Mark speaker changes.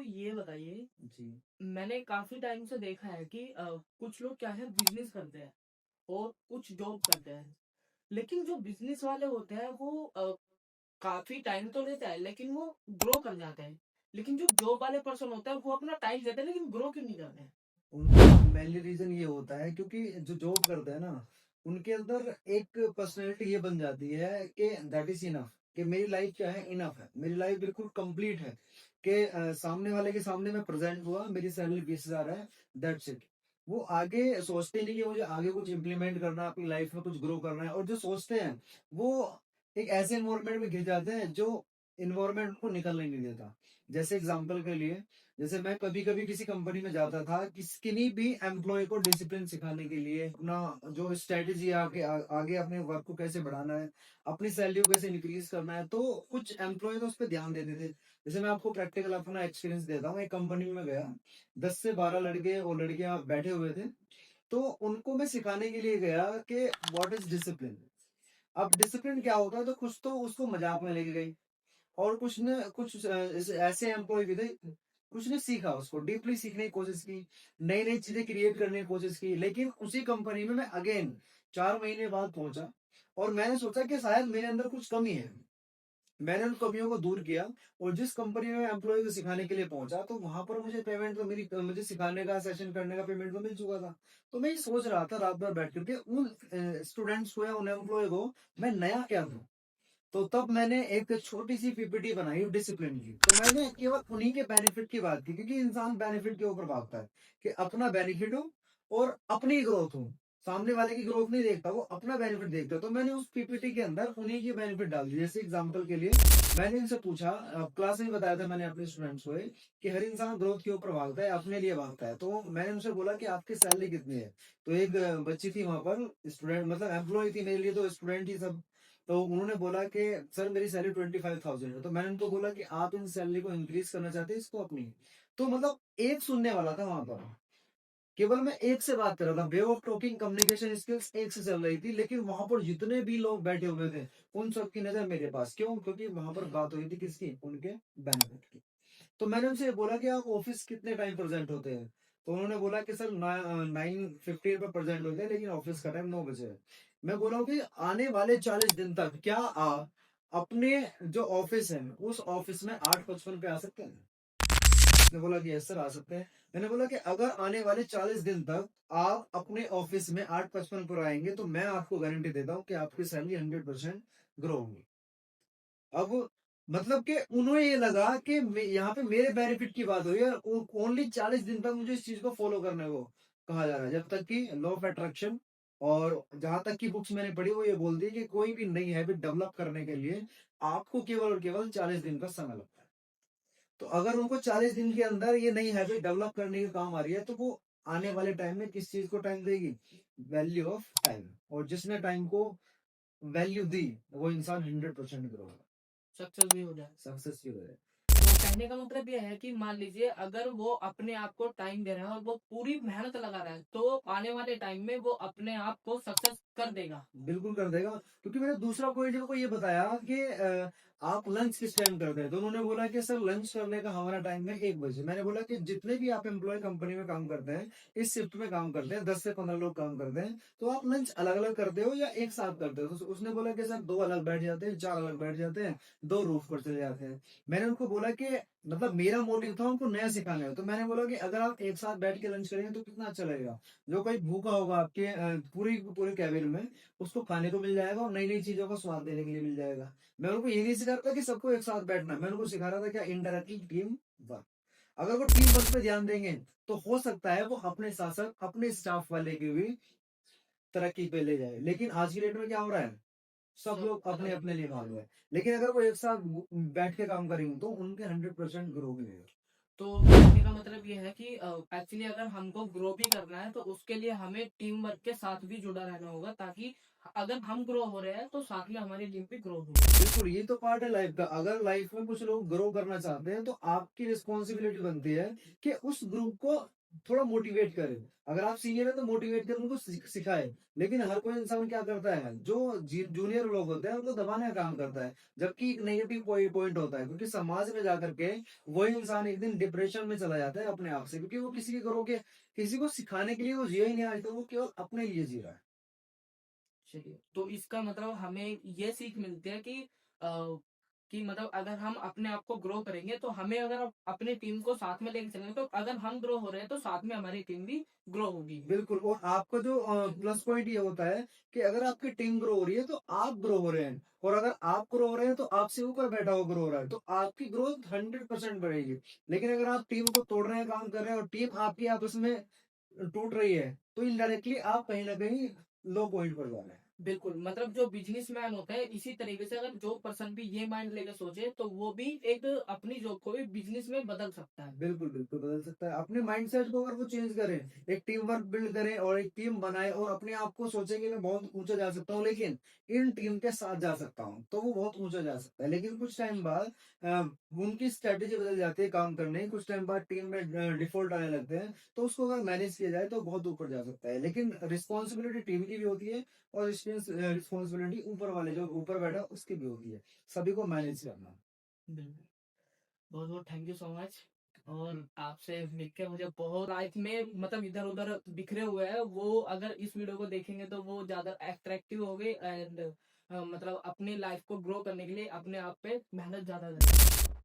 Speaker 1: को ये बताइए,
Speaker 2: जी,
Speaker 1: मैंने काफ़ी टाइम से देखा है कि कुछ लोग क्या है बिज़नेस करते हैं और कुछ जॉब करते हैं। लेकिन जो बिज़नेस वाले होते हैं वो काफ़ी टाइम तो लेते हैं लेकिन वो ग्रो कर जाते हैं। लेकिन जो जॉब वाले पर्सन होते हैं वो अपना टाइम देते हैं लेकिन ग्रो क्यों नहीं करते हैं?
Speaker 2: उनका मेनली रीज़न ये होता है क्योंकि जो जॉब करते हैं ना, उनके अंदर एक पर्सनैलिटी ये बन जाती है कि दैट इज़ इनफ, कि मेरी लाइफ़ क्या है, इनफ है। मेरी लाइफ़ बिल्कुल कंप्लीट है कि सामने वाले के सामने मैं प्रेज़ेंट हुआ, मेरी सैलरी 20,000 है, दैट्स इट। वो आगे सोचते नहीं कि मुझे आगे कुछ इम्प्लीमेंट करना है, अपनी लाइफ़ में कुछ ग्रो करना है, और जो सोचते हैं, वो एक ऐसे एनवायरनमेंट में घिर जाते हैं जो एनवायरनमेंट उनको निकलने नहीं देता। जैसे एग्ज़ाम्पल के लिए, जैसे मैं कभी-कभी किसी कंपनी में जाता था, किन्हीं भी एम्प्लॉयी को डिसिप्लिन सिखाने के लिए, अपना जो स्ट्रैटेजी आगे अपने वर्क को कैसे बढ़ाना है, अपनी सैलरी को कैसे इंक्रीज़ करना है, तो कुछ एम्प्लॉयी तो उस पे ध्यान देते थे। जैसे मैं आपको प्रैक्टिकल अपना एक्सपीरियंस देता हूँ, एक कंपनी में गया, 10 से 12 लड़के और लड़कियाँ बैठे हुए थे, तो उनको मैं सिखाने के लिए गया कि व्हाट इज़ डिसिप्लिन। अब डिसिप्लिन क्या होता है, तो कुछ तो उसको मज़ाक में लेके गए। और कुछ ऐसे एम्प्लॉय भी थे, कुछ ने सीखा, उसको डीपली सीखने की कोशिश की, नई-नई चीज़ें क्रिएट करने की कोशिश की, लेकिन उसी कंपनी में मैं अगेन 4 महीने बाद पहुँचा और मैंने सोचा कि शायद मेरे अंदर कुछ कमी है। मैंने उन कमियों को दूर किया और जिस कंपनी में मैं एम्प्लॉयी को सिखाने के लिए पहुँचा, तो वहाँ पर मुझे पेमेंट तो मुझे सिखाने का, सेशन करने का पेमेंट तो मिल चुका था। तो मैं ये सोच रहा था रात भर बैठ कर के उन स्टूडेंट्स को या उन एम्प्लॉयी को मैं नया क्या दूँ? तो तब मैंने एक छोटी-सी पीपीटी बनाई डिसिप्लिन की। तो मैंने केवल उन्हीं के बेनिफिट की बात की, क्योंकि इंसान बेनिफिट के ऊपर भागता है कि अपना बेनिफिट हो और अपनी ग्रोथ हो। सामने वाले की ग्रोथ नहीं देखता, वो अपना बेनिफिट देखता है। तो मैंने उस पीपीटी के अंदर उन्हीं के बेनिफिट डाल दिए। जैसे एग्ज़ाम्पल के लिए मैंने इनसे पूछा, क्लास में बताया था मैंने अपने स्टूडेंट्स को ये, कि हर इंसान ग्रोथ के ऊपर भागता है, अपने लिए भागता है। तो मैंने उनसे बोला कि आपकी सैलरी कितनी है? तो एक बच्ची थी वहाँ पर, स्टूडेंट मतलब एम्प्लॉयी थी, मेरे लिए तो स्टूडेंट ही सब। तो उन्होंने बोला कि सर मेरी सैलरी 25,000 है। तो मैंने उनको बोला कि आप इन सैलरी को इंक्रीज करना चाहते हैं, इसको अपनी। तो मतलब एक सुनने वाला था वहां पर, केवल मैं एक से बात कर रहा था, way of talking, communication skills एक से चल रही थी, लेकिन वहां पर जितने भी लोग बैठे हुए थे उन सबकी नजर मेरे पास। क्यों? क्योंकि वहां पर बात हुई थी किसकी? उनके बेनिफिट की। तो मैंने उनसे बोला कि आप ऑफिस कितने टाइम प्रेजेंट होते हैं? तो उन्होंने बोला कि सर 9:15 पे प्रेजेंट होते हैं, लेकिन ऑफिस का टाइम 9 बजे है। मैं बोला हूँ कि आने वाले 40 दिन तक क्या आप अपने जो ऑफिस है उस ऑफिस में 8:55 पे आ सकते हैं? उसने बोला कि यस सर आ सकते हैं। मैंने बोला कि अगर आने वाले 40 दिन तक आप अपने ऑफिस में 8:55 पर आएंगे, तो मैं आपको गारंटी देता हूँ कि आपकी सैलरी 100% ग्रो होगी। अब मतलब कि उन्हें ये लगा कि यहाँ पे मेरे बेनिफिट की बात हुई है, ओनली 40 दिन तक मुझे इस चीज को फॉलो करने को कहा जा रहा है, जब तक कि लॉ ऑफ अट्रैक्शन और जहां तक की बुक्स मैंने पढ़ी वो ये बोलती है कि कोई भी नई हैबिट डेवलप करने के लिए आपको केवल और केवल 40 दिन का समय लगता है। तो अगर उनको 40 दिन के अंदर ये नई हैबिट डेवलप करने के काम आ रही है, तो वो आने वाले टाइम में किस चीज को टाइम देगी? Value of time. और जिसने टाइम को वैल्यू दी, वो इंसान 100% ग्रो होगा,
Speaker 1: सक्सेस भी हो जाए।
Speaker 2: सक्सेस की वजह।
Speaker 1: तो कहने का मतलब ये है कि मान लीजिए अगर वो अपने आप को टाइम दे रहा है और वो पूरी मेहनत लगा रहा है तो आने वाले टाइम में वो अपने आप को सक्सेस कर देगा।
Speaker 2: बिल्कुल कर देगा, क्योंकि मैंने दूसरा पॉइंट इनको ये बताया कि आप लंच किस टाइम करते हैं? तो उन्होंने बोला कि सर लंच करने का हमारा टाइम है 1 बजे। मैंने बोला कि जितने भी आप एम्प्लॉय कंपनी में काम करते हैं, इस शिफ्ट में काम करते हैं, 10 से 15 लोग काम करते हैं, तो आप लंच अलग अलग करते हो या एक साथ करते हो? तो उसने बोला कि सर 2 अलग बैठ जाते हैं, 4 अलग बैठ जाते हैं, 2 रूफ पर चले जाते हैं। मैंने उनको बोला कि मतलब मेरा मोटिव था उनको नया सिखाना है। तो मैंने बोला कि अगर आप एक साथ बैठ के लंच करेंगे तो कितना अच्छा लगेगा। जो कोई भूखा होगा आपके पूरी पूरी कैबिन में, उसको खाने को मिल जाएगा और नई-नई चीज़ों का स्वाद लेने के लिए मिल जाएगा। मैं उनको ये नहीं सिखा रहा था कि सबको एक साथ बैठना है, मैं उनको सिखा रहा था क्या? Interactive team work. अगर वो टीम वर्क पे ध्यान देंगे, तो हो सकता है वो अपने साथ-साथ अपने स्टाफ वाले की भी तरक्की पे ले जाए। लेकिन आज की डेट में क्या हो रहा है? सब लोग अपने-अपने लिए भाग रहे हैं। लेकिन अगर वो एक साथ बैठ के काम करेंगे, तो उनके 100% ग्रो भी होगा।
Speaker 1: तो कहने का मतलब ये है कि एक्चुअली अगर हमको ग्रो भी करना है तो उसके लिए हमें टीम वर्क के साथ भी जुड़ा रहना होगा ताकि अगर हम ग्रो हो रहे हैं तो साथ में हमारी टीम भी ग्रो हो।
Speaker 2: बिल्कुल, ये तो पार्ट है लाइफ का। अगर लाइफ में कुछ लोग ग्रो करना चाहते हैं, तो आपकी रिस्पॉन्सिबिलिटी बनती है कि उस ग्रुप को थोड़ा मोटिवेट करे। अगर आप सीनियर है तो मोटिवेट कर उनको सिखाए। लेकिन हर कोई इंसान क्या करता है, जो जूनियर लोग होते हैं उनको दबाने का काम करता है, जबकि एक नेगेटिव पॉइंट होता है, क्योंकि समाज में जाकर के वही इंसान एक दिन डिप्रेशन में चला जाता है अपने आप से, क्योंकि वो किसी के घरों के किसी को सिखाने के लिए वो जिया ही नहीं, आज तो वो केवल अपने लिए जी रहा है।
Speaker 1: चलिए, तो इसका मतलब हमें ये सीख मिलती है कि मतलब अगर हम अपने आप को ग्रो करेंगे तो हमें अगर अपनी टीम को साथ में लेके चलेंगे तो अगर हम ग्रो हो रहे हैं तो साथ में हमारी टीम भी ग्रो होगी।
Speaker 2: बिल्कुल। और आपका जो प्लस पॉइंट ये होता है कि अगर आपकी टीम ग्रो हो रही है तो आप ग्रो हो रहे हैं, और अगर आप ग्रो हो रहे हैं तो आपसे ऊपर बैठा हुआ ग्रो हो रहा है, तो आपकी ग्रोथ 100% बढ़ेगी। लेकिन अगर आप टीम को तोड़ रहे हैं, काम कर रहे हैं, और टीम आपकी आपस में टूट रही है, तो इनडायरेक्टली आप कहीं ना कहीं लो पॉइंट पर जा रहे हैं।
Speaker 1: बिल्कुल, मतलब जो बिजनेसमैन होता है इसी तरीके से अगर जो पर्सन भी ये माइंड लेके सोचे तो वो भी एक अपनी जॉब को भी बिजनेस में बदल सकता है।
Speaker 2: बिल्कुल, बिल्कुल बदल सकता है। अपने माइंडसेट को अगर वो चेंज करें, एक टीम वर्क बिल्ड करें और एक टीम बनाए, और अपने आप को सोचे कि मैं बहुत ऊँचा जा सकता हूँ, लेकिन इन टीम के साथ जा सकता हूँ, तो वो बहुत ऊँचा जा सकता है। लेकिन कुछ टाइम बाद उनकी स्ट्रैटेजी बदल जाती है काम करने की, कुछ टाइम बाद टीम में डिफ़ॉल्ट आने लगते हैं, तो उसको अगर मैनेज किया जाए तो बहुत ऊपर जा सकता है। लेकिन रिस्पॉन्सिबिलिटी टीम की भी होती है, और रिस्पॉन्सिबिलिटी ऊपर वाले जो ऊपर बैठा है उसकी भी होती है। सभी को मैनेज करना।
Speaker 1: बिल्कुल। बहुत बहुत थैंक यू सो मच। और आपसे मिलकर मुझे बहुत लाइफ में मतलब इधर उधर बिखरे हुए हैं वो अगर इस वीडियो को देखेंगे तो वो ज्यादा अट्रैक्टिव हो गए एंड मतलब अपनी लाइफ को ग्रो करने के लिए अपने आप पे मेहनत ज्यादा करें।